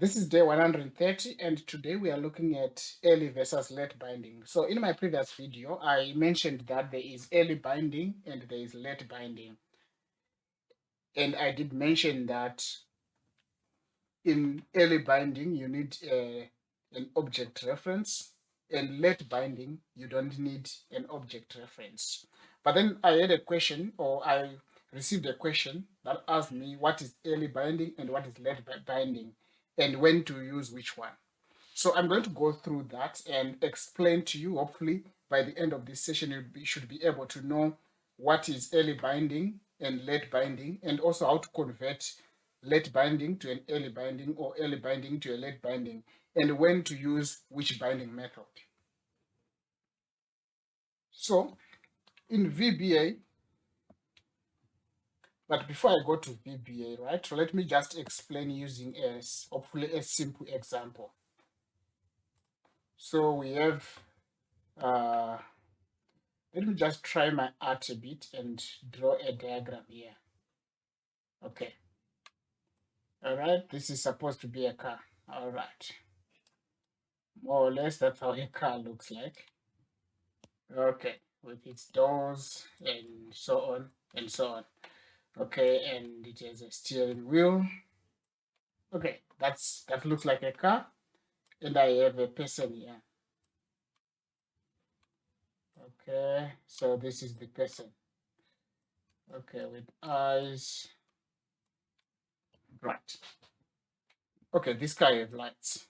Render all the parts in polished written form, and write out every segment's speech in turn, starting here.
This is day 130, and today we are looking at early versus late binding. So in my previous video, I mentioned that there is early binding and there is late binding. And I did mention that in early binding, you need an object reference, and late binding, you don't need an object reference. But then I had a question, or I received a question that asked me what is early binding and what is late binding, and when to use which one. So I'm going to go through that and explain to you. Hopefully, by the end of this session, you should be able to know what is early binding and late binding, and also how to convert late binding to an early binding or early binding to a late binding, and when to use which binding method. So in VBA, but before I go to VBA, right, so let me just explain using hopefully a simple example. So we have let me just try my art a bit and draw a diagram here. Okay. All right. This is supposed to be a car. All right. More or less, that's how a car looks like. Okay. With its doors and so on and so on. Okay. And it has a steering wheel. Okay. That looks like a car. And I have a person here. Okay. So this is the person. Okay. With eyes. Right. Okay. This guy has lights.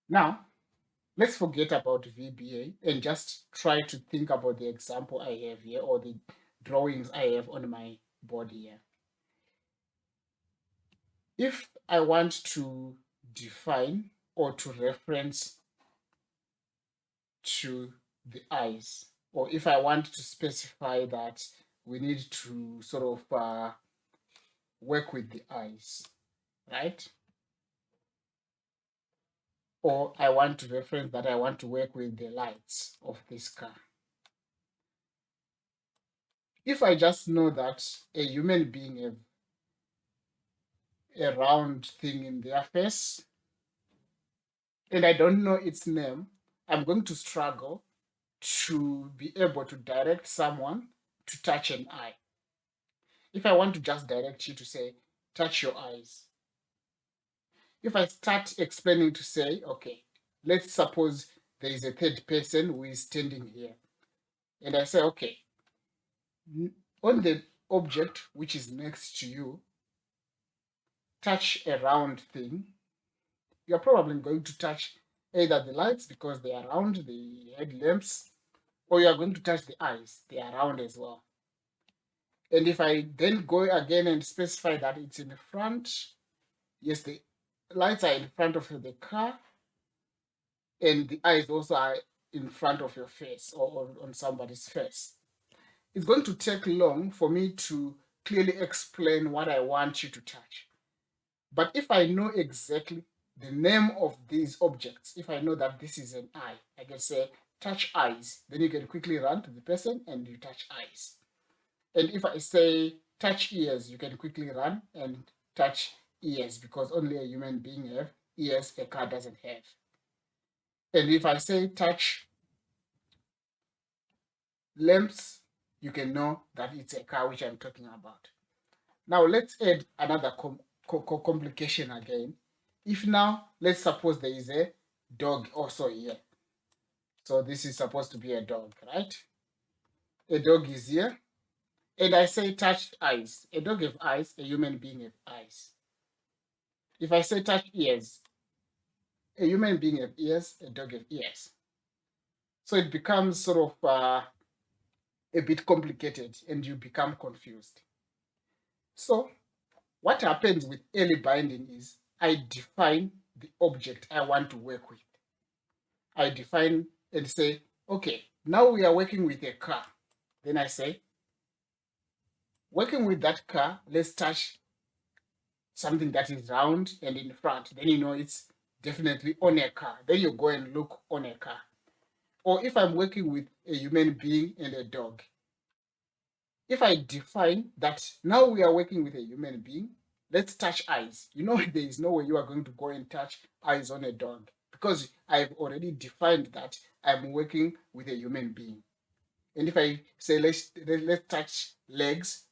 Now, let's forget about VBA and just try to think about the example I have here, or the drawings I have on my board here. If I want to define or to reference to the eyes, or if I want to specify that we need to sort of work with the eyes, right? Or I want to reference that I want to work with the lights of this car. If I just know that a human being have a round thing in their face and I don't know its name, I'm going to struggle to be able to direct someone to touch an eye. If I want to just direct you to say, touch your eyes, if I start explaining to say, okay, let's suppose there is a third person who is standing here, and I say, okay, on the object which is next to you, touch a round thing. You're probably going to touch either the lights because they are round, the headlamps, or you are going to touch the eyes, they are round as well. And if I then go again and specify that it's in the front, yes, the lights are in front of the car, and the eyes also are in front of your face or on somebody's face. It's going to take long for me to clearly explain what I want you to touch. But if I know exactly the name of these objects, if I know that this is an eye, I can say touch eyes. Then you can quickly run to the person and you touch eyes. And if I say touch ears, you can quickly run and touch ears because only a human being have ears, a car doesn't have. And if I say touch lamps, you can know that it's a car which I'm talking about. Now let's add another complication again. If now, let's suppose there is a dog also here. So this is supposed to be a dog, right? A dog is here. And I say touch eyes. A dog have eyes, a human being have eyes. If I say touch ears, a human being have ears, a dog have ears. So it becomes sort of a bit complicated and you become confused. So what happens with early binding is I define the object I want to work with. I define and say, okay, now we are working with a car. Then I say, working with that car, let's touch something that is round and in front. Then you know it's definitely on a car. Then you go and look on a car. Or if I'm working with a human being and a dog, if I define that now we are working with a human being, let's touch eyes. You know, there is no way you are going to go and touch eyes on a dog because I've already defined that I'm working with a human being. And if I say let's touch legs,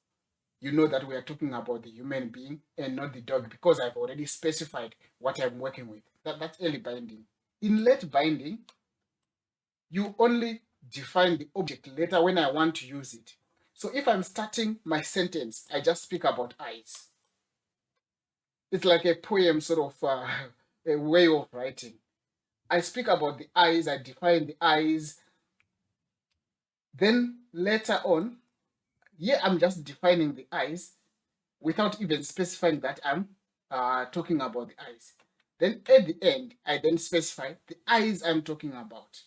you know that we are talking about the human being and not the dog because I've already specified what I'm working with. That's early binding. In late binding, you only define the object later when I want to use it. So if I'm starting my sentence, I just speak about eyes. It's like a poem, sort of a way of writing. I speak about the eyes, I define the eyes. Then later on, yeah, I'm just defining the eyes without even specifying that I'm talking about the eyes. Then at the end, I then specify the eyes I'm talking about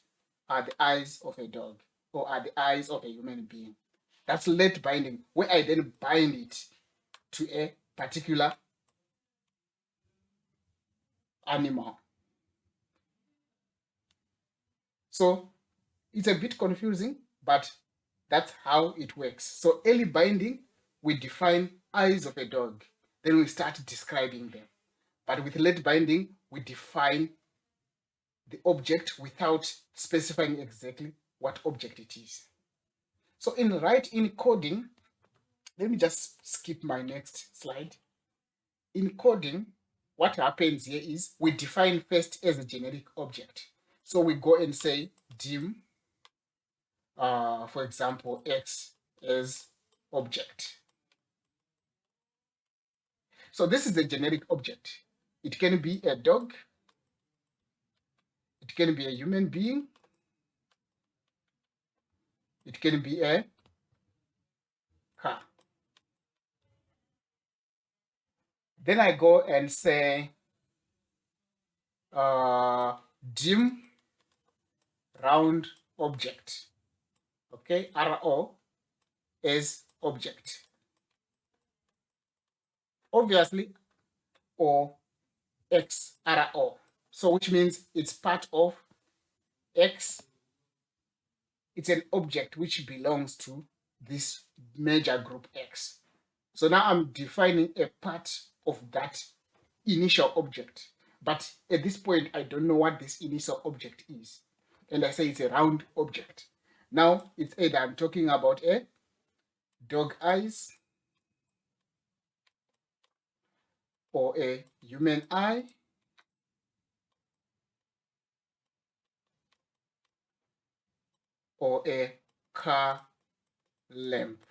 are the eyes of a dog or are the eyes of a human being. That's late binding, where I then bind it to a particular animal. So it's a bit confusing, but that's how it works. So early binding, we define eyes of a dog. Then we start describing them. But with late binding, we define the object without specifying exactly what object it is. So in coding, let me just skip my next slide. In coding, what happens here is we define first as a generic object. So we go and say dim, for example, x as object. So this is a generic object. It can be a dog, it can be a human being, it can be a car. Then I go and say dim round object, okay, RO as object. Obviously, or X RO. So which means it's part of X. It's an object which belongs to this major group X. So now I'm defining a part of that initial object. But at this point, I don't know what this initial object is. And I say it's a round object. Now it's either I'm talking about a dog eyes or a human eye or a car lamp,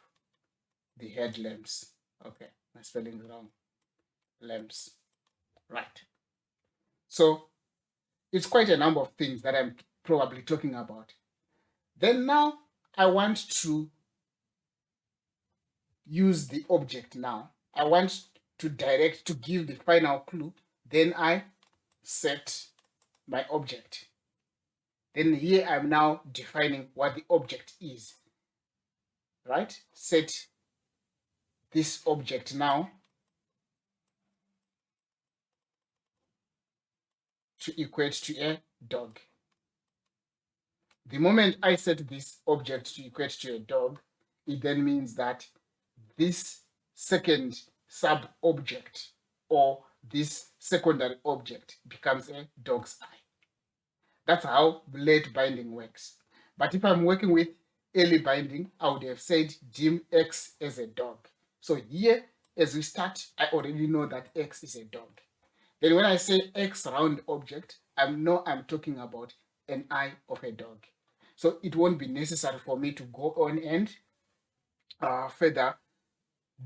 the headlamps. Okay, my spelling is wrong. Lamps, right. So it's quite a number of things that I'm probably talking about. Then now I want to use the object now. I want to direct to give the final clue. Then I set my object. Then here I'm now defining what the object is, right? Set this object now to equate to a dog. The moment I set this object to equate to a dog, it then means that this second sub-object or this secondary object becomes a dog's eye. That's how late binding works. But if I'm working with early binding, I would have said dim X as a dog. So here, as we start, I already know that X is a dog. Then when I say X round object, I'm talking about an eye of a dog. So it won't be necessary for me to go on and further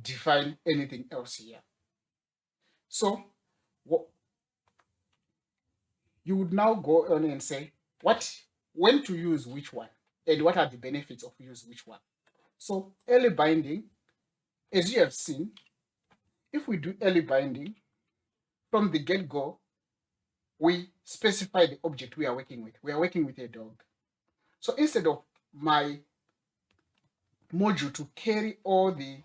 define anything else here. So you would now go on and say when to use which one and what are the benefits of use which one. So early binding, as you have seen, if we do early binding from the get-go, we specify the object we are working with. We are working with a dog. So instead of my module to carry all the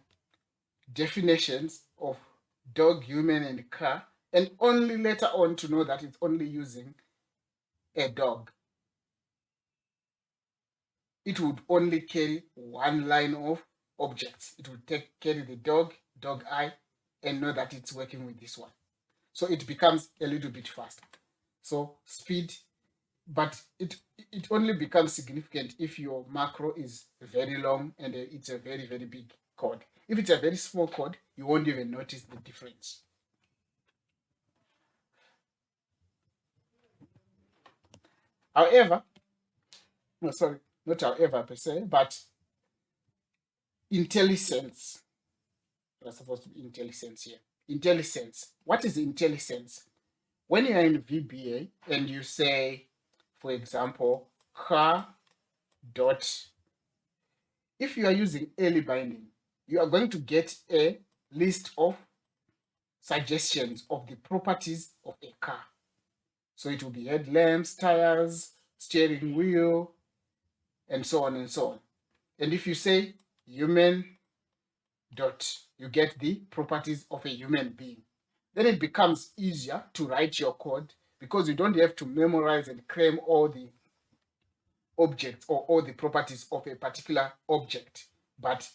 definitions of dog, human, and car, and only later on to know that it's only using a dog, it would only carry one line of objects. It would carry the dog, dog eye, and know that it's working with this one. So it becomes a little bit faster. So speed, but it only becomes significant if your macro is very long and it's a very, very big code. If it's a very small code, you won't even notice the difference. However, no, sorry, not however per se, but IntelliSense. That's supposed to be IntelliSense here. IntelliSense. What is IntelliSense? When you're in VBA and you say, for example, car dot, if you are using early binding, you are going to get a list of suggestions of the properties of a car. So it will be headlamps, tires, steering wheel, and so on and so on. And if you say human dot, you get the properties of a human being. Then it becomes easier to write your code because you don't have to memorize and claim all the objects or all the properties of a particular object, but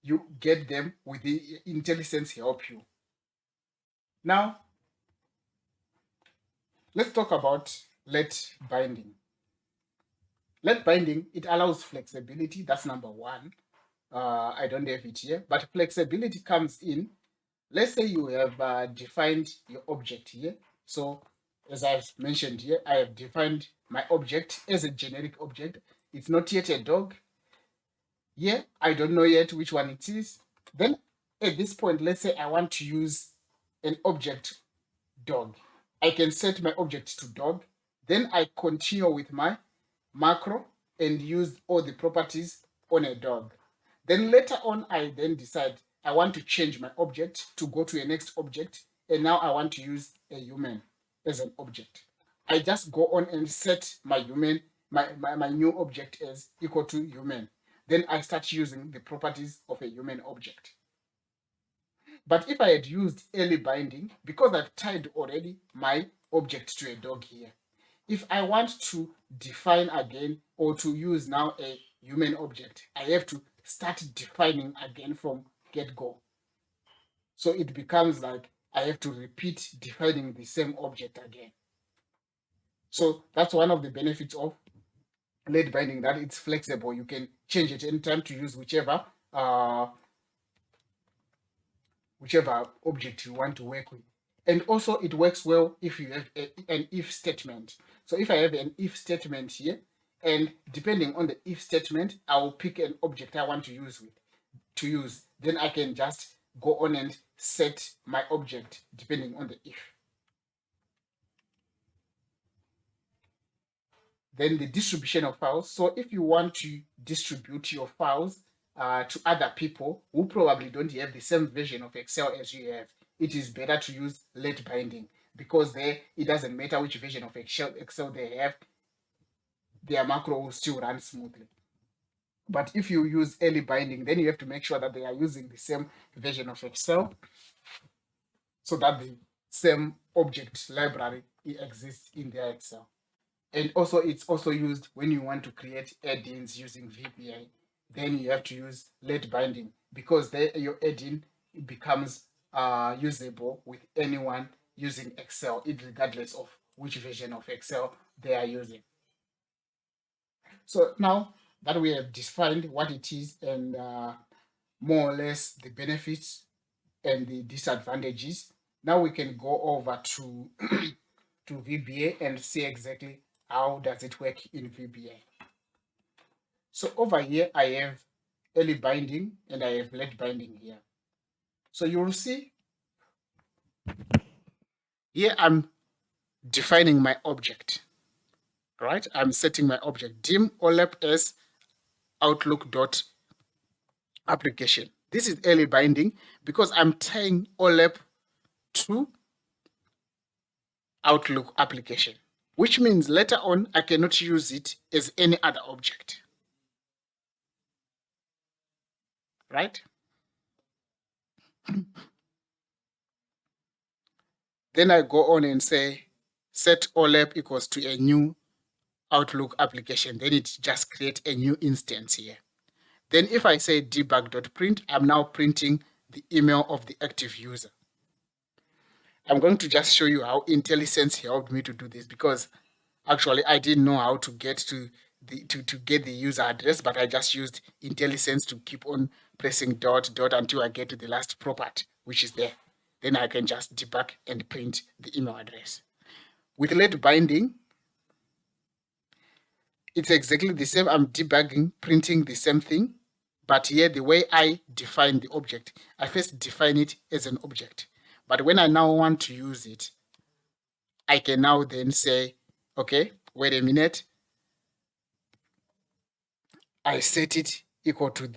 you get them with the IntelliSense help you. Now, let's talk about late binding. Late binding, it allows flexibility. That's number one. I don't have it here, but flexibility comes in. Let's say you have defined your object here. So as I've mentioned here, I have defined my object as a generic object. It's not yet a dog. Here, I don't know yet which one it is. Then at this point, let's say I want to use an object dog. I can set my object to dog. Then I continue with my macro and use all the properties on a dog. Then later on, I then decide I want to change my object to go to a next object. And now I want to use a human as an object. I just go on and set my human, my new object as equal to human. Then I start using the properties of a human object. But if I had used early binding, because I've tied already my object to a dog here, if I want to define again or to use now a human object, I have to start defining again from get-go. So it becomes like I have to repeat defining the same object again. So that's one of the benefits of late binding, that it's flexible. You can change it anytime to use whichever object you want to work with. And also it works well if you have an if statement. So if I have an if statement here, and depending on the if statement, I will pick an object I want to use. Then I can just go on and set my object depending on the if. Then the distribution of files. So if you want to distribute your files to other people who probably don't have the same version of Excel as you have, it is better to use late binding, because there it doesn't matter which version of Excel they have, their macro will still run smoothly. But if you use early binding, then you have to make sure that they are using the same version of Excel so that the same object library exists in their Excel. And also it's also used when you want to create add-ins using VBA. Then you have to use late binding, because there your add-in becomes usable with anyone using Excel, regardless of which version of Excel they are using. So now that we have defined what it is and more or less the benefits and the disadvantages, now we can go over to to VBA and see exactly how does it work in VBA. So over here I have early binding and I have late binding here. So you will see here I'm defining my object, right? I'm setting my object dim olap as outlook dot application. This is early binding because I'm tying olap to Outlook application, which means later on I cannot use it as any other object, right? Then I go on and say set olap equals to a new Outlook application. Then it just creates a new instance here. Then if I say debug.print, I'm now printing the email of the active user. I'm going to just show you how IntelliSense helped me to do this, because actually I didn't know how to get to get the user address, but I just used IntelliSense to keep on pressing dot until I get to the last property, which is there. Then I can just debug and print the email address. With late binding, it's exactly the same. I'm debugging, printing the same thing, but here the way I define the object, I first define it as an object. But when I now want to use it, I can now then say, okay, wait a minute, I set it equal to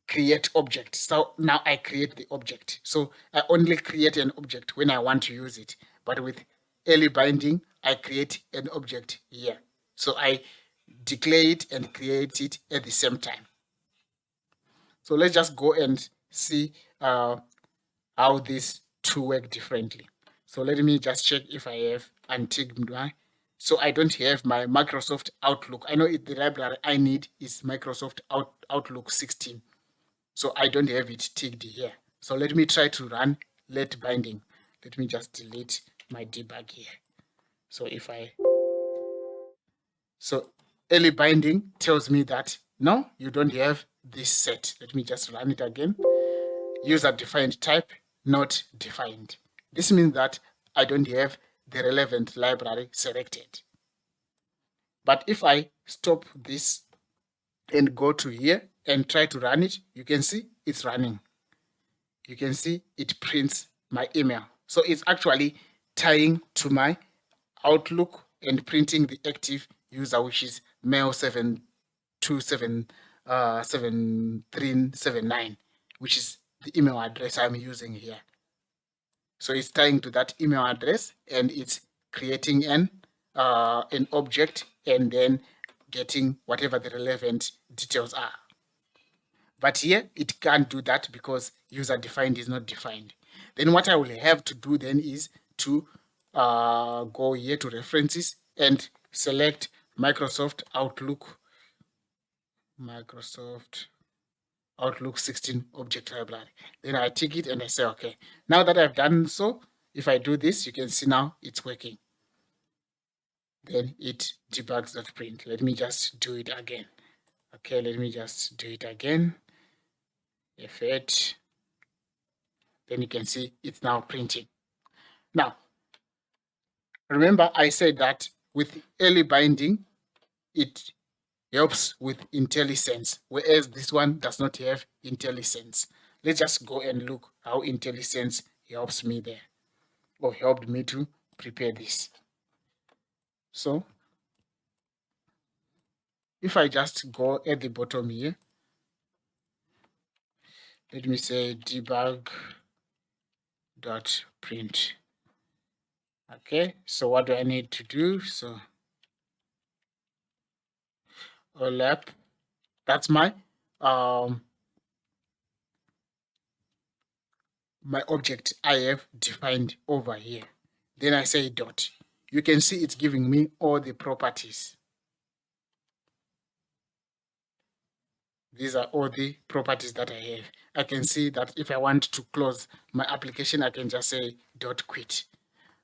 create object. So now I create the object. So I only create an object when I want to use it. But with early binding, I create an object here. So I declare it and create it at the same time. So let's just go and see how these two work differently. So let me just check if I have unticked my. So I don't have my Microsoft Outlook. I know the library I need is Microsoft Outlook 16. So I don't have it ticked here. So let me try to run late binding. Let me just delete my debug here. So so early binding tells me that no, you don't have this set. Let me just run it again. User defined type, not defined. This means that I don't have the relevant library selected. But if I stop this and go to here and try to run it, you can see it's running. You can see it prints my email. So it's actually tying to my Outlook and printing the active user, which is mail7277379, which is the email address I'm using here. So it's tying to that email address, and it's creating an object and then getting whatever the relevant details are. But here it can't do that because user defined is not defined. Then what I will have to do then is to go here to references and select Microsoft Outlook 16 object library. Then I tick it and I say, okay, now that I've done so, if I do this, you can see now it's working. Then it debugs that print. Let me just do it again. Okay, let me just do it again. F8. Then you can see it's now printing. Now, remember I said that with early binding, it helps with IntelliSense, whereas this one does not have IntelliSense. Let's just go and look how IntelliSense helps me there, or helped me to prepare this. So if I just go at the bottom here, let me say debug.print. Okay, so what do I need to do? So OLAP, that's my my object I have defined over here. Then I say dot. You can see it's giving me all the properties. These are all the properties that I have. I can see that if I want to close my application, I can just say dot quit.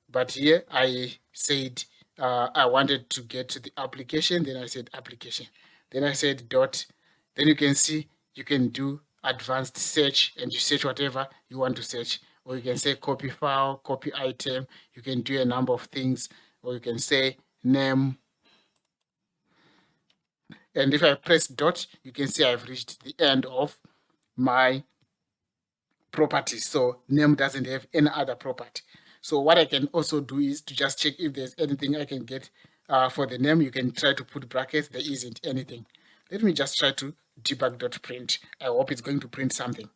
But here I said I wanted to get to the application, then I said application. Then I said dot. Then you can see you can do advanced search and you search whatever you want to search. Or you can say copy file, copy item. You can do a number of things. Or you can say name. And if I press dot, you can see I've reached the end of my properties. So name doesn't have any other property. So what I can also do is to just check if there's anything I can get for the name. You can try to put brackets. There isn't anything. Let me just try to debug.print. I hope it's going to print something.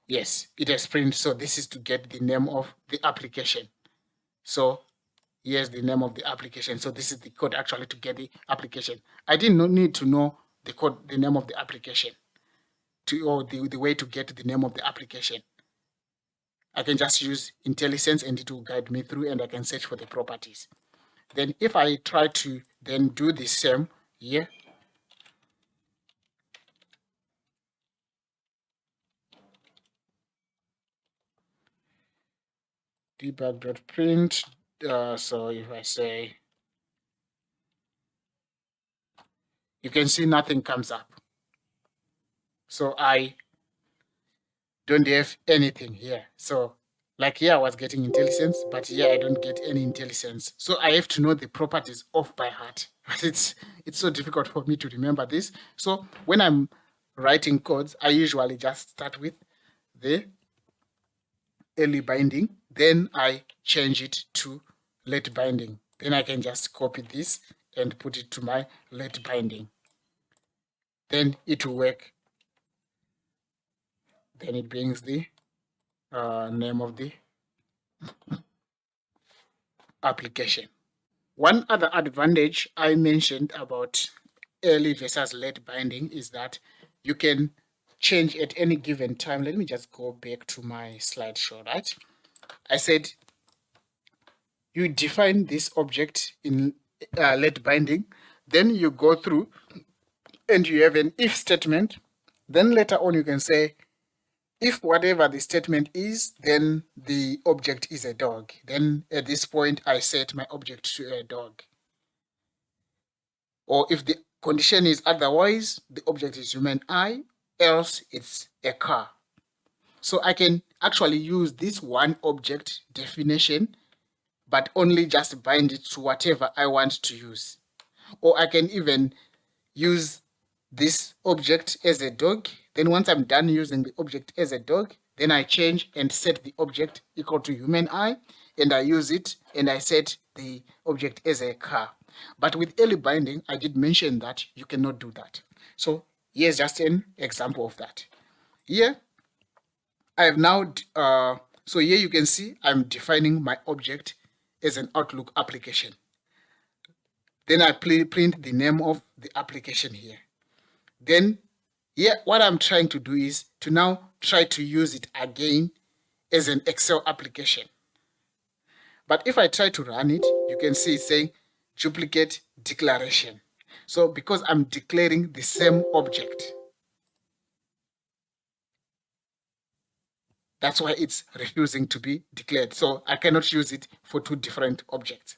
Yes, it has printed. So this is to get the name of the application. So here's the name of the application. So this is the code actually to get the application. I didn't need to know the code, the name of the application, or the way to get the name of the application. I can just use IntelliSense and it will guide me through, and I can search for the properties. Then if I try to then do the same here, debug.print. So if I say, you can see nothing comes up. So I don't have anything here. So like here I was getting IntelliSense, but here I don't get any IntelliSense. So I have to know the properties off by heart. But it's so difficult for me to remember this. So when I'm writing codes, I usually just start with the early binding, then I change it to late binding. Then I can just copy this and put it to my late binding. Then it will work. Then it brings the name of the application. One other advantage I mentioned about early versus late binding is that you can change at any given time. Let me just go back to my slideshow, right? I said you define this object in late binding, then you go through and you have an if statement. Then later on you can say, if whatever the statement is, then the object is a dog. Then at this point, I set my object to a dog. Or if the condition is otherwise, the object is human eye, else it's a car. So I can actually use this one object definition, but only just bind it to whatever I want to use. Or I can even use this object as a dog. Then once I'm done using the object as a dog, then I change and set the object equal to human eye, and I use it and I set the object as a car. But with early binding, I did mention that you cannot do that. So here's just an example of that. Here, I have now, so here you can see I'm defining my object as an Outlook application. Then I print the name of the application here. Then here, what I'm trying to do is to now try to use it again as an Excel application. But if I try to run it, you can see it's saying duplicate declaration. So because I'm declaring the same object, that's why it's refusing to be declared. So I cannot use it for two different objects.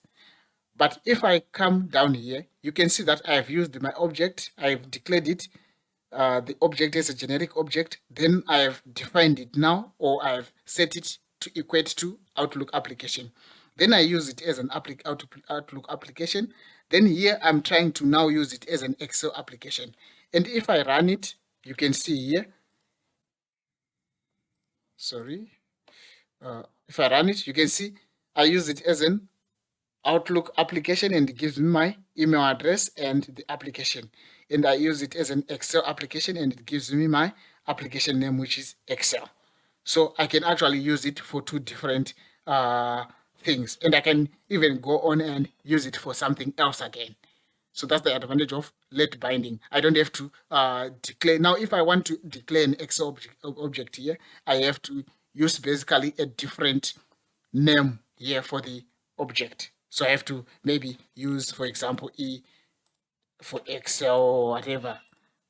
But if I come down here, you can see that I have used my object, I've declared it, the object as a generic object, then I have defined it now, or I've set it to equate to Outlook application. Then I use it as an Outlook application. Then here I'm trying to now use it as an Excel application. And if I run it, you can see here, if I run it, you can see I use it as an Outlook application and it gives me my email address and the application. And I use it as an Excel application and it gives me my application name, which is Excel. So I can actually use it for two different things. And I can even go on and use it for something else again. So that's the advantage of late binding. I don't have to declare. Now, if I want to declare an Excel object here, I have to use basically a different name here for the object. So I have to maybe use, for example, E for Excel or whatever.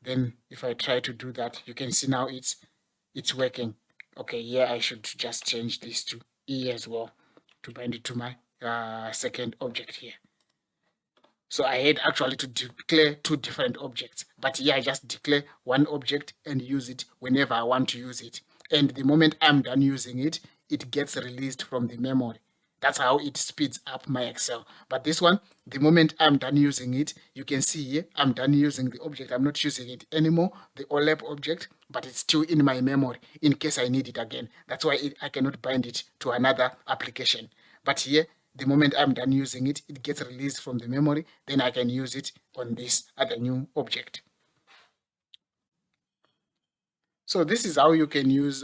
Then if I try to do that, you can see now it's working. Okay, yeah, I should just change this to E as well to bind it to my second object here. So I had actually to declare two different objects, but here I just declare one object and use it whenever I want to use it. And the moment I'm done using it, it gets released from the memory. That's how it speeds up my Excel. But this one, the moment I'm done using it, you can see here, I'm done using the object. I'm not using it anymore, the OLAP object, but it's still in my memory in case I need it again. That's why I cannot bind it to another application. But here, the moment I'm done using it, it gets released from the memory. Then I can use it on this other new object. So this is how you can use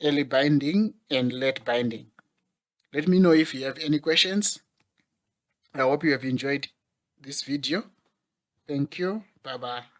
early binding and late binding. Let me know if you have any questions. I hope you have enjoyed this video. Thank you. Bye-bye.